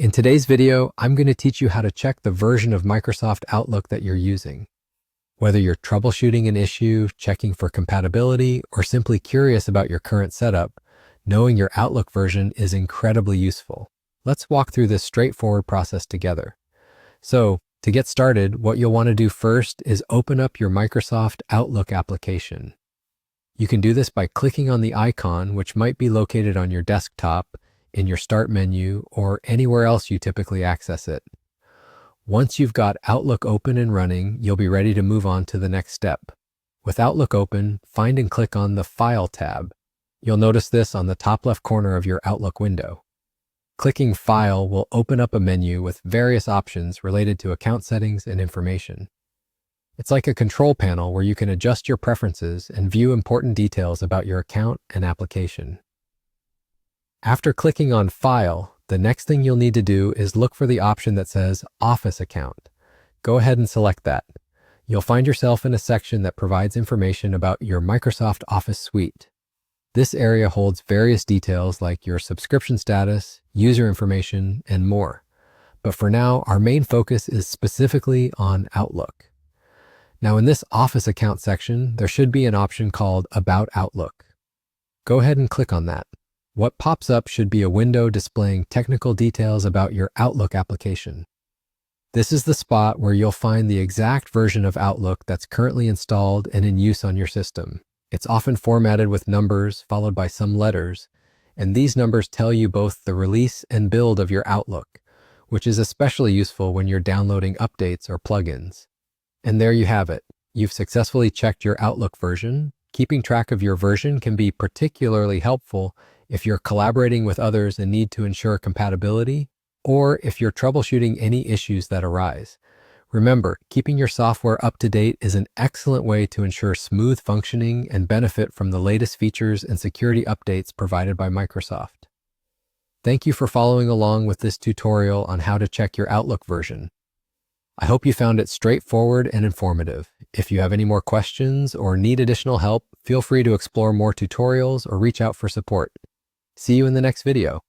In today's video, I'm going to teach you how to check the version of Microsoft Outlook that you're using. Whether you're troubleshooting an issue, checking for compatibility, or simply curious about your current setup, knowing your Outlook version is incredibly useful. Let's walk through this straightforward process together. So, to get started, what you'll want to do first is open up your Microsoft Outlook application. You can do this by clicking on the icon, which might be located on your desktop, in your Start menu, or anywhere else you typically access it. Once you've got Outlook open and running, you'll be ready to move on to the next step. With Outlook open, find and click on the File tab. You'll notice this on the top left corner of your Outlook window. Clicking File will open up a menu with various options related to account settings and information. It's like a control panel where you can adjust your preferences and view important details about your account and application. After clicking on File, the next thing you'll need to do is look for the option that says Office Account. Go ahead and select that. You'll find yourself in a section that provides information about your Microsoft Office suite. This area holds various details like your subscription status, user information, and more. But for now, our main focus is specifically on Outlook. Now in this Office Account section, there should be an option called About Outlook. Go ahead and click on that. What pops up should be a window displaying technical details about your Outlook application. This is the spot where you'll find the exact version of Outlook that's currently installed and in use on your system. It's often formatted with numbers followed by some letters, and these numbers tell you both the release and build of your Outlook, which is especially useful when you're downloading updates or plugins. And there you have it. You've successfully checked your Outlook version. Keeping track of your version can be particularly helpful if you're collaborating with others and need to ensure compatibility, or if you're troubleshooting any issues that arise. Remember, keeping your software up to date is an excellent way to ensure smooth functioning and benefit from the latest features and security updates provided by Microsoft. Thank you for following along with this tutorial on how to check your Outlook version. I hope you found it straightforward and informative. If you have any more questions or need additional help, feel free to explore more tutorials or reach out for support. See you in the next video.